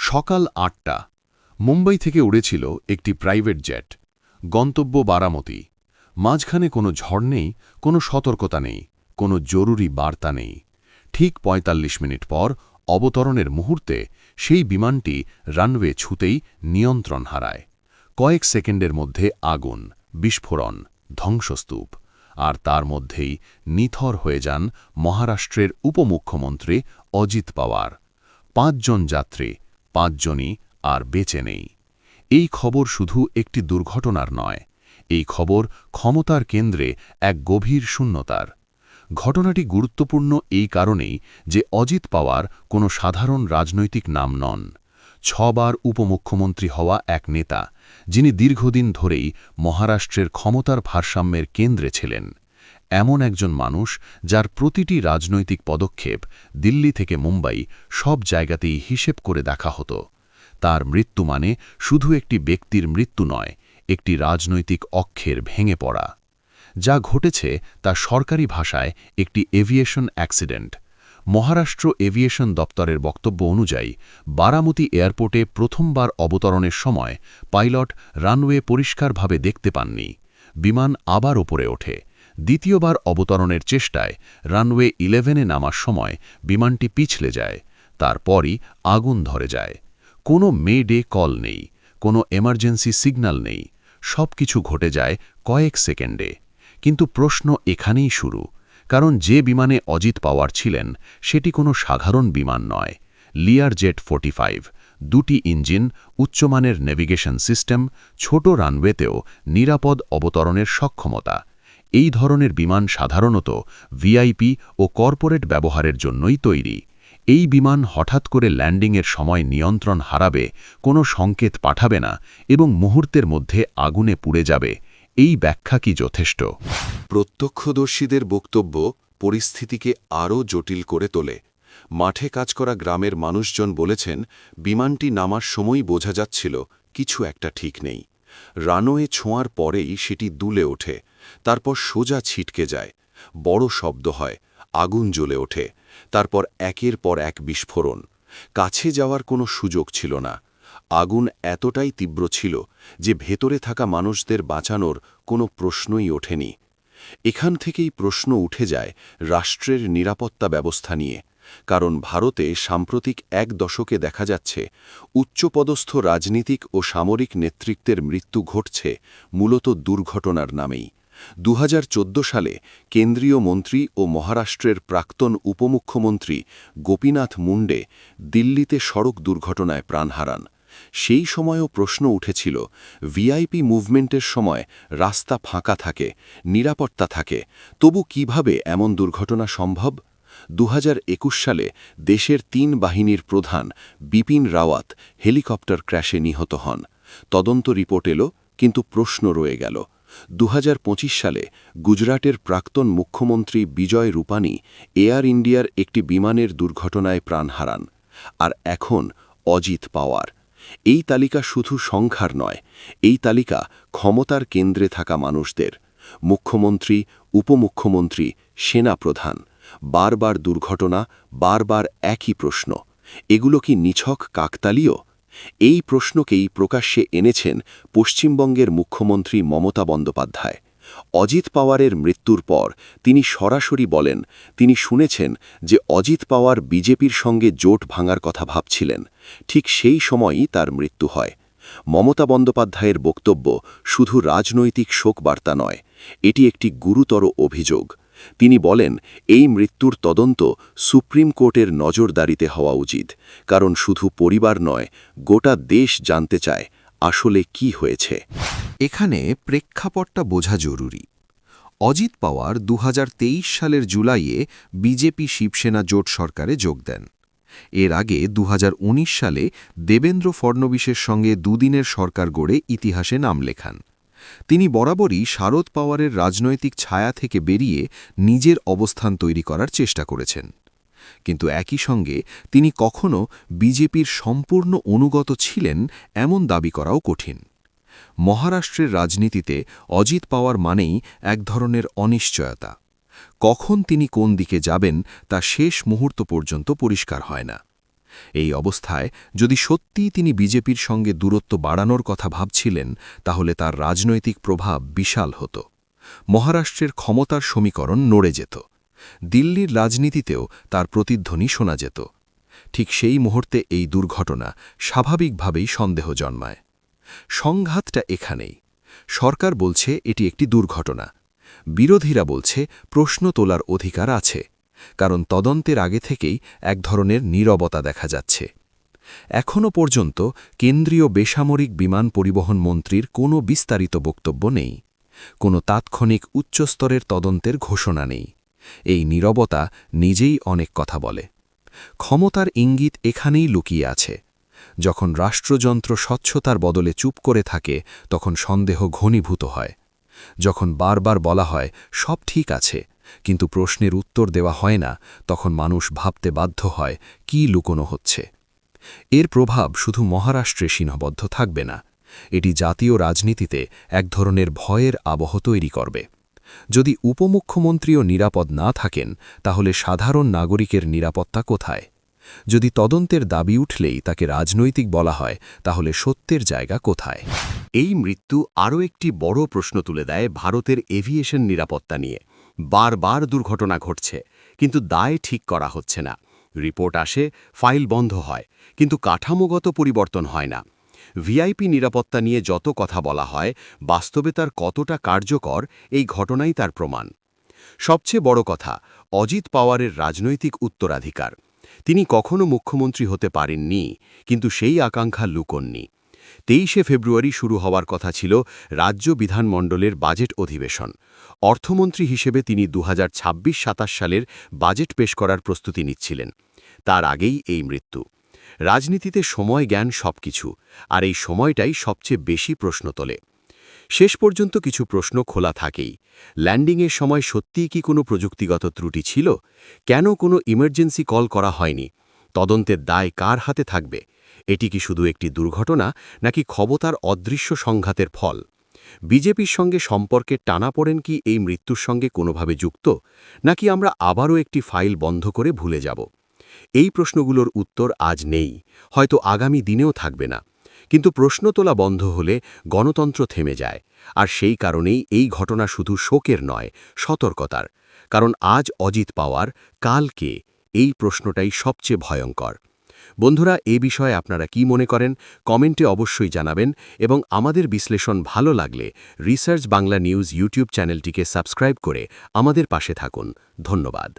সকাল ৮টা মুম্বাই থেকে উড়েছিল একটি প্রাইভেট জেট। গন্তব্য বারামতি। মাঝখানে কোনো ঝড় নেই, কোনো সতর্কতা নেই, কোনো জরুরি বার্তা নেই। ঠিক ৪৫ মিনিট পর অবতরণের মুহূর্তে সেই বিমানটি রানওয়ে ছুঁতেই নিয়ন্ত্রণ হারায়। কয়েক সেকেন্ডের মধ্যে আগুন, বিস্ফোরণ, ধ্বংসস্তূপ। আর তার মধ্যেই নিথর হয়ে যান মহারাষ্ট্রের উপমুখ্যমন্ত্রী অজিত পাওয়ার। ৫ জন যাত্রী, ৫ জনই আর বেঁচে নেই। এই খবর শুধু একটি দুর্ঘটনার নয়, এই খবর ক্ষমতার কেন্দ্রে এক গভীর শূন্যতার। ঘটনাটি গুরুত্বপূর্ণ এই কারণেই যে অজিত পাওয়ার কোনো সাধারণ রাজনৈতিক নাম নন। ৬ বার উপমুখ্যমন্ত্রী হওয়া এক নেতা, যিনি দীর্ঘদিন ধরেই মহারাষ্ট্রের ক্ষমতার ভারসাম্যের কেন্দ্রে ছিলেন। এমন একজন মানুষ যার প্রতিটি রাজনৈতিক পদক্ষেপ দিল্লি থেকে মুম্বাই সব জায়গাতেই হিসেব করে দেখা হতো। তার মৃত্যু মানে শুধু একটি ব্যক্তির মৃত্যু নয়, একটি রাজনৈতিক অক্ষের ভেঙে পড়া। যা ঘটেছে তা সরকারি ভাষায় একটি এভিয়েশন অ্যাক্সিডেন্ট। মহারাষ্ট্র এভিয়েশন দপ্তরের বক্তব্য অনুযায়ী বারামতি এয়ারপোর্টে প্রথমবার অবতরণের সময় পাইলট রানওয়ে পরিষ্কারভাবে দেখতে পাননি। বিমান আবার ওপরে ওঠে। দ্বিতীয়বার অবতরণের চেষ্টায় রানওয়ে 11-এ নামার সময় বিমানটি পিছলে যায়। তারপরই আগুন ধরে যায়। কোনো মে ডে কল নেই, কোনো এমার্জেন্সি সিগন্যাল নেই। সব কিছু ঘটে যায় কয়েক সেকেন্ডে। কিন্তু প্রশ্ন এখানেই শুরু, কারণ যে বিমানে অজিত পাওয়ার ছিলেন সেটি কোনো সাধারণ বিমান নয়। লিয়ারজেট 45, 2টি ইঞ্জিন, উচ্চমানের নেভিগেশন সিস্টেম, ছোট রানওয়েতেও নিরাপদ অবতরণের সক্ষমতা। এই ধরনের বিমান সাধারণত ভিআইপি ও কর্পোরেট ব্যবহারের জন্যই তৈরি। এই বিমান হঠাৎ করে ল্যান্ডিংয়ের সময় নিয়ন্ত্রণ হারাবে, কোনো সংকেত পাঠাবে না এবং মুহূর্তের মধ্যে আগুনে পুড়ে যাবে। এই ব্যাখ্যা কি যথেষ্ট? প্রত্যক্ষদর্শীদের বক্তব্য পরিস্থিতিকে আরও জটিল করে তোলে। মাঠে কাজ করা গ্রামের মানুষজন বলেছেন, বিমানটি নামার সময় বোঝা যাচ্ছিল কিছু একটা ঠিক নেই। রানওয়ে ছোঁয়ার পরেই সেটি দুলে ওঠে, তারপর সোজা ছিটকে যায়। বড় শব্দ হয়, আগুন জ্বলে ওঠে, তারপর একের পর এক বিস্ফোরণ। কাছে যাওয়ার কোনো সুযোগ ছিল না। আগুন এতটাই তীব্র ছিল যে ভেতরে থাকা মানুষদের বাঁচানোর কোনো প্রশ্নই ওঠেনি। এখান থেকেই প্রশ্ন উঠে যায় রাষ্ট্রের নিরাপত্তা ব্যবস্থা নিয়ে। কারণ ভারতে সাম্প্রতিক এক দশকে দেখা যাচ্ছে উচ্চপদস্থ রাজনীতিক ও সামরিক নেতৃত্বের মৃত্যু ঘটছে মূলত দুর্ঘটনার নামেই। ২০১৪ সালে কেন্দ্রীয় মন্ত্রী ও মহারাষ্ট্রের প্রাক্তন উপমুখ্যমন্ত্রী গোপীনাথ মুন্ডে দিল্লিতে সড়ক দুর্ঘটনায় প্রাণ হারান। সেই সময়ও প্রশ্ন উঠেছিল, ভিআইপি মুভমেন্টের সময় রাস্তা ফাঁকা থাকে, নিরাপত্তা থাকে, তবু কিভাবে এমন দুর্ঘটনা সম্ভব? ২০২১ সালে দেশের ৩ বাহিনীর প্রধান বিপিন রাওয়াত হেলিকপ্টার ক্র্যাশে নিহত হন। তদন্ত রিপোর্ট এলো, কিন্তু প্রশ্ন রয়ে গেল। ২০২৫ সালে গুজরাটের প্রাক্তন মুখ্যমন্ত্রী বিজয় রূপানি এয়ার ইন্ডিয়ার একটি বিমানের দুর্ঘটনায় প্রাণ হারান। আর এখন অজিত পাওয়ার। এই তালিকা শুধু সংখ্যার নয়, এই তালিকা ক্ষমতার কেন্দ্রে থাকা মানুষদের। মুখ্যমন্ত্রী, উপমুখ্যমন্ত্রী, সেনাপ্রধান। বারবার দুর্ঘটনা, বারবার একই প্রশ্ন। এগুলো কি নিছক কাকতালীয়? এই প্রশ্নকেই প্রকাশ্যে এনেছেন পশ্চিমবঙ্গের মুখ্যমন্ত্রী মমতা বন্দ্যোপাধ্যায়। অজিত পাওয়ারের মৃত্যুর পর তিনি সরাসরি বলেন, তিনি শুনেছেন যে অজিত পাওয়ার বিজেপির সঙ্গে জোট ভাঙার কথা ভাবছিলেন। ঠিক সেই সময়ই তার মৃত্যু হয়। মমতা বন্দ্যোপাধ্যায়ের বক্তব্য শুধু রাজনৈতিক শোকবার্তা নয়, এটি একটি গুরুতর অভিযোগ। তিনি বলেন, এই মৃত্যুর তদন্ত সুপ্রিম কোর্টের নজরদারিতে হওয়া উচিত, কারণ শুধু পরিবার নয়, গোটা দেশ জানতে চায় আসলে কি হয়েছে। এখানে প্রেক্ষাপটটা বোঝা জরুরি। অজিত পাওয়ার ২০২৩ সালের জুলাইয়ে বিজেপি শিবসেনা জোট সরকারে যোগ দেন। এর আগে ২০১৯ সালে দেবেন্দ্র ফডনবীশের সঙ্গে দুদিনের সরকার গড়ে ইতিহাসে নাম লেখান। তিনি বরাবরই শারদ পাওয়ারের রাজনৈতিক ছায়া থেকে বেরিয়ে নিজের অবস্থান তৈরি করার চেষ্টা করেছেন। কিন্তু একই সঙ্গে তিনি কখনো বিজেপির সম্পূর্ণ অনুগত ছিলেন এমন দাবি করাও কঠিন। মহারাষ্ট্রের রাজনীতিতে অজিত পাওয়ার মানেই এক ধরনের অনিশ্চয়তা। কখন তিনি কোন দিকে যাবেন তা শেষ মুহূর্ত পর্যন্ত পরিষ্কার হয় না। এই অবস্থায় যদি সত্যিই তিনি বিজেপির সঙ্গে দূরত্ব বাড়ানোর কথা ভাবছিলেন তাহলে তার রাজনৈতিক প্রভাব বিশাল হতো। মহারাষ্ট্রের ক্ষমতার সমীকরণ নড়ে যেত। দিল্লির রাজনীতিতেও তার প্রতিধ্বনি শোনা যেত। ঠিক সেই মুহূর্তে এই দুর্ঘটনা স্বাভাবিকভাবেই সন্দেহ জন্মায়। সংঘাতটা এখানেই। সরকার বলছে এটি একটি দুর্ঘটনা, বিরোধীরা বলছে প্রশ্ন তোলার অধিকার আছে, কারণ তদন্তের আগে থেকেই এক ধরনের নীরবতা দেখা যাচ্ছে। এখনও পর্যন্ত কেন্দ্রীয় বেসামরিক বিমান পরিবহন মন্ত্রীর কোনো বিস্তারিত বক্তব্য নেই, কোনো তাৎক্ষণিক উচ্চস্তরের তদন্তের ঘোষণা নেই। এই নীরবতা নিজেই অনেক কথা বলে। ক্ষমতার ইঙ্গিত এখানেই লুকিয়ে আছে। যখন রাষ্ট্রযন্ত্র স্বচ্ছতার বদলে চুপ করে থাকে তখন সন্দেহ ঘনীভূত হয়। যখন বারবার বলা হয় সব ঠিক আছে কিন্তু প্রশ্নের উত্তর দেওয়া হয় না, তখন মানুষ ভাবতে বাধ্য হয় কি লুকোনো হচ্ছে। এর প্রভাব শুধু মহারাষ্ট্রে সীমাবদ্ধ থাকবে না, এটি জাতীয় রাজনীতিতে এক ধরনের ভয়ের আবহ তৈরি করবে। যদি উপমুখ্যমন্ত্রীও নিরাপদ না থাকেন তাহলে সাধারণ নাগরিকের নিরাপত্তা কোথায়? যদি তদন্তের দাবি উঠলেই তাকে রাজনৈতিক বলা হয় তাহলে সত্যের জায়গা কোথায়? এই মৃত্যু আরও একটি বড় প্রশ্ন তুলে দেয় ভারতের এভিয়েশন নিরাপত্তা নিয়ে। বারবার দুর্ঘটনা ঘটছে, কিন্তু দায় ঠিক করা হচ্ছে না। রিপোর্ট আসে, ফাইল বন্ধ হয়, কিন্তু কাঠামোগত পরিবর্তন হয় না। ভিআইপি নিরাপত্তা নিয়ে যত কথা বলা হয়, বাস্তবে তার কতটা কার্যকর এই ঘটনাই তার প্রমাণ। সবচেয়ে বড় কথা, অজিত পাওয়ারের রাজনৈতিক উত্তরাধিকার। তিনি কখনো মুখ্যমন্ত্রী হতে পারেননি, কিন্তু সেই আকাঙ্ক্ষা লুকোননি। 23শে ফেব্রুয়ারি শুরু হওয়ার কথা ছিল রাজ্য বিধানমণ্ডলের বাজেট অধিবেশন। অর্থমন্ত্রী হিসেবে তিনি 2026-27 সালের বাজেট পেশ করার প্রস্তুতি নিচ্ছিলেন। তার আগেই এই মৃত্যু। রাজনীতিতে সময় জ্ঞান সবকিছু, আর এই সময়টাই সবচেয়ে বেশি প্রশ্ন তোলে। শেষ পর্যন্ত কিছু প্রশ্ন খোলা থাকেই। ল্যান্ডিংয়ের সময় সত্যিই কি কোনো প্রযুক্তিগত ত্রুটি ছিল? কেন কোনো ইমার্জেন্সি কল করা হয়নি? তদন্তের দায় কার হাতে থাকবে? এটি কি শুধু একটি দুর্ঘটনা, নাকি ক্ষমতার অদৃশ্য সংঘাতের ফল? বিজেপির সঙ্গে সম্পর্কের টানাপোড়েন কি এই মৃত্যুর সঙ্গে কোনোভাবে যুক্ত, নাকি আমরা আবারও একটি ফাইল বন্ধ করে ভুলে যাব? এই প্রশ্নগুলোর উত্তর আজ নেই, হয়তো আগামী দিনেও থাকবে না। কিন্তু প্রশ্ন তোলা বন্ধ হলে গণতন্ত্র থেমে যায়। আর সেই কারণেই এই ঘটনা শুধু শোকের নয়, সতর্কতার। কারণ আজ অজিত পাওয়ার, কাল কে? এই প্রশ্নটাই সবচেয়ে ভয়ঙ্কর। বন্ধুরা, এ বিষয়ে আপনারা কি মনে করেন কমেন্টে অবশ্যই জানাবেন, এবং আমাদের বিশ্লেষণ ভালো লাগলে রিসার্চ বাংলা নিউজ ইউটিউব চ্যানেলটিকে সাবস্ক্রাইব করে আমাদের পাশে থাকুন। ধন্যবাদ।